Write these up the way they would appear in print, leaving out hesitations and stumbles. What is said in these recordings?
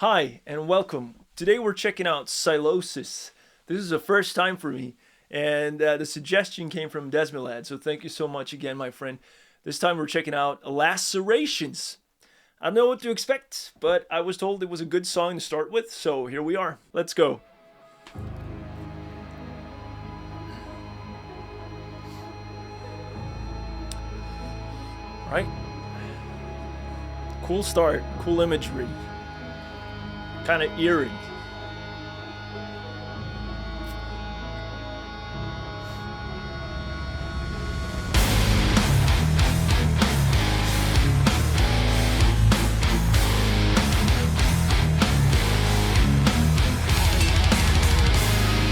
Hi and welcome. Today we're checking out Sylosis. This is the first time for me, and the suggestion came from Desmilad, so thank you so much again, my friend. This time we're checking out Lacerations. I don't know what to expect, but I was told it was a good song to start with, so here we are. Let's go. All right. Cool start, cool imagery. Kind of eerie.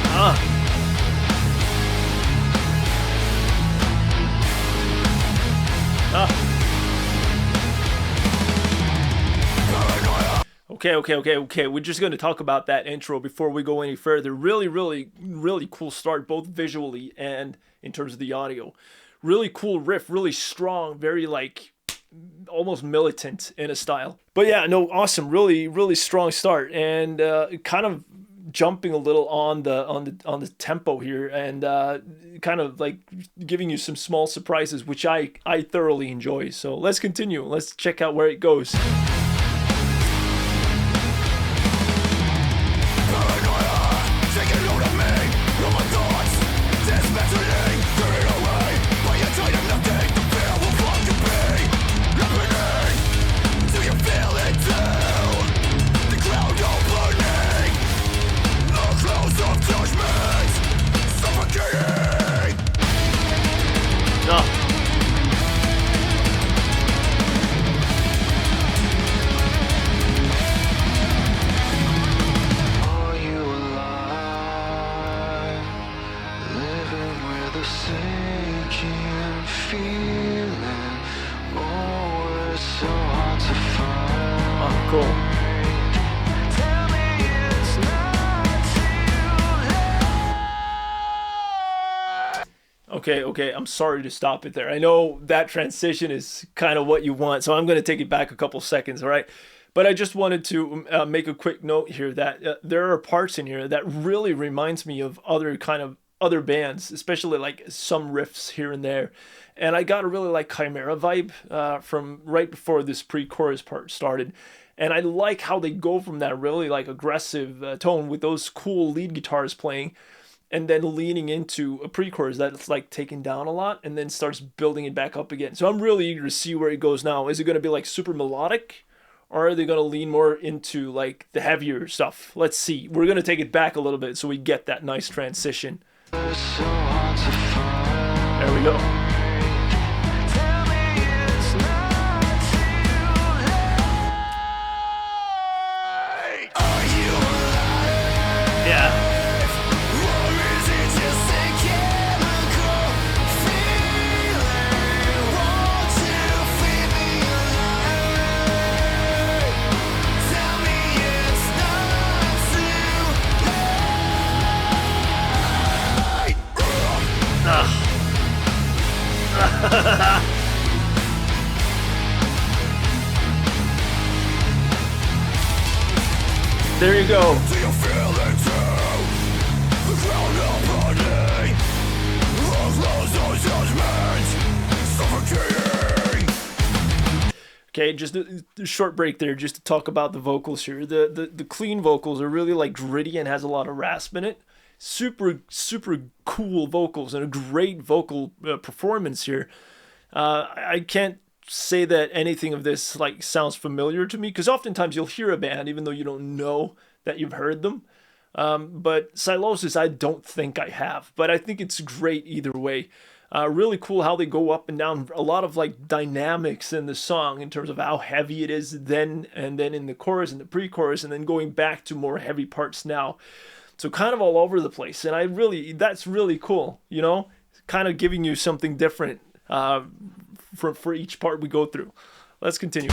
Ah. Ah. Okay. We're just going to talk about that intro before we go any further. Really cool start, both visually and in terms of the audio. Really cool riff, really strong, very like almost militant in a style. But yeah, no, awesome, really strong start, and kind of jumping a little on the tempo here, and kind of like giving you some small surprises, which I thoroughly enjoy. So let's continue. Let's check out where it goes. Cool. Okay, I'm sorry to stop it there. I know that transition is kind of what you want, so I'm going to take it back a couple seconds, all right? But I just wanted to make a quick note here that there are parts in here that really reminds me of other bands, especially like some riffs here and there. And I got a really like Chimera vibe from right before this pre-chorus part started. And I like how they go from that really like aggressive tone with those cool lead guitars playing, and then leaning into a pre-chorus that's like taken down a lot and then starts building it back up again. So I'm really eager to see where it goes now. Is it going to be like super melodic, or are they going to lean more into like the heavier stuff? Let's see. We're going to take it back a little bit so we get that nice transition. There we go. Yeah. There you go. Do you feel it too? The ground opening, those judgments, suffocating. Okay, just a short break there, just to talk about the vocals here. The clean vocals are really like gritty and has a lot of rasp in it. Super cool vocals and a great vocal performance here. I can't say that anything of this like sounds familiar to me, because oftentimes you'll hear a band even though you don't know that you've heard them. But Sylosis, I don't think I have, but I think it's great either way. Really cool how they go up and down. A lot of like dynamics in the song in terms of how heavy it is then, and then in the chorus and the pre-chorus, and then going back to more heavy parts now. So kind of all over the place, and that's really cool, you know, kind of giving you something different for each part we go through. Let's continue.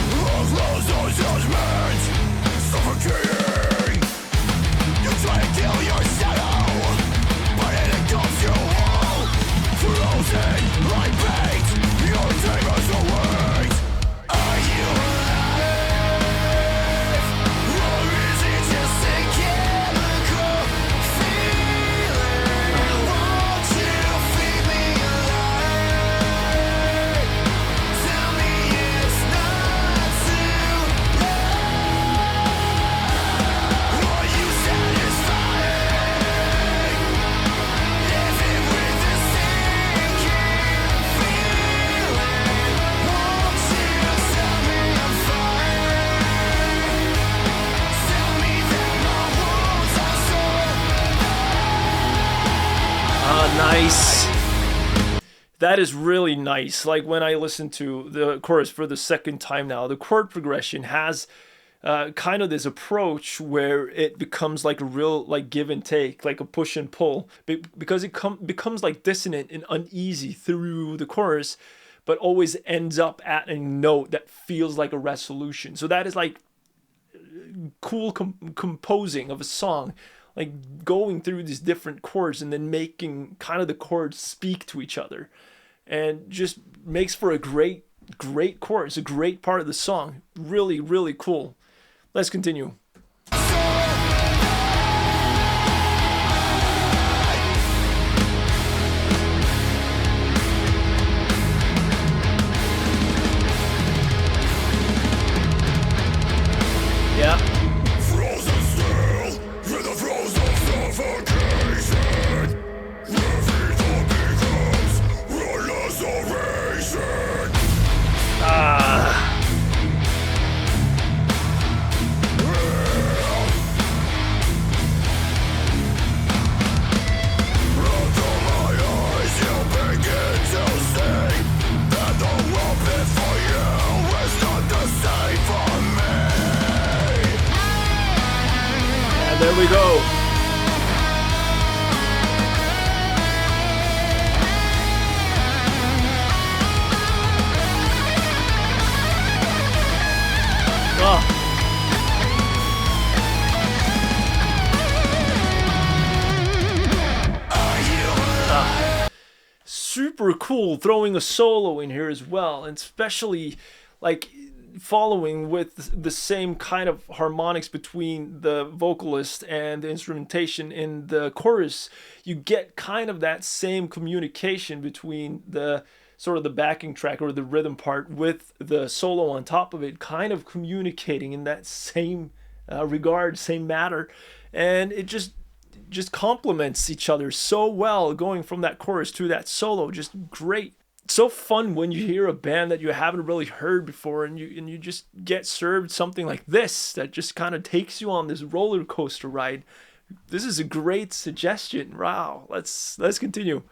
Nice. That is really nice. Like when I listen to the chorus for the second time now, the chord progression has kind of this approach where it becomes like a real like give and take, like a push and pull, because it becomes like dissonant and uneasy through the chorus, but always ends up at a note that feels like a resolution. So that is like cool composing of a song, like going through these different chords and then making kind of the chords speak to each other, and just makes for a great chorus, a great part of the song. Really, really cool. Let's continue. Yeah. Frozen still in the throes of suffocation. Every thought becomes a laceration. Until my eyes you begin to see that the world before you is not the same for me. And there we go. Super cool throwing a solo in here as well, and especially like following with the same kind of harmonics between the vocalist and the instrumentation in the chorus. You get kind of that same communication between the sort of the backing track or the rhythm part with the solo on top of it, kind of communicating in that same regard, same matter, and it just complements each other so well, going from that chorus to that solo. Just great. So fun when you hear a band that you haven't really heard before, and you just get served something like this that just kind of takes you on this roller coaster ride. This is a great suggestion. Wow. Let's continue.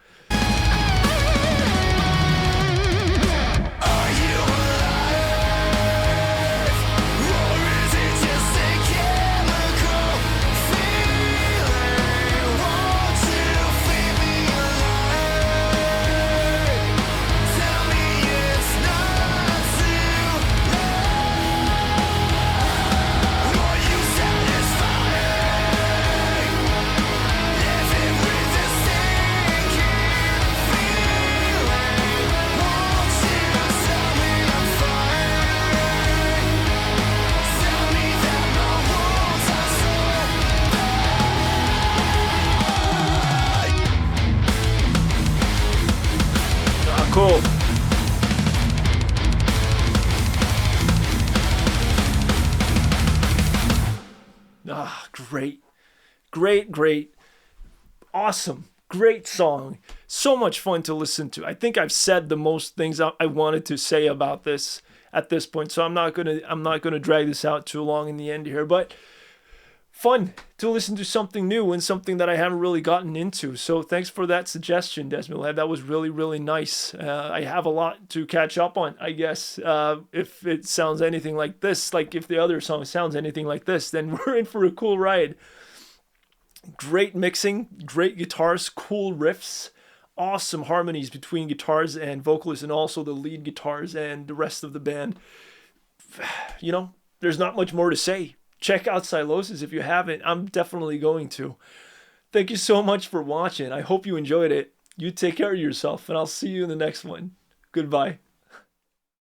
Cool. Great. Awesome. Great song. So much fun to listen to. I think I've said the most things I wanted to say about this at this point, so I'm not gonna drag this out too long in the end here, but fun to listen to something new and something that I haven't really gotten into. So thanks for that suggestion, Desmond. That was really, really nice. I have a lot to catch up on, I guess. If it sounds anything like this, like if the other song sounds anything like this, then we're in for a cool ride. Great mixing, great guitars, cool riffs, awesome harmonies between guitars and vocalists, and also the lead guitars and the rest of the band. You know, there's not much more to say. Check out Sylosis if you haven't. I'm definitely going to. Thank you so much for watching. I hope you enjoyed it. You take care of yourself, and I'll see you in the next one. Goodbye.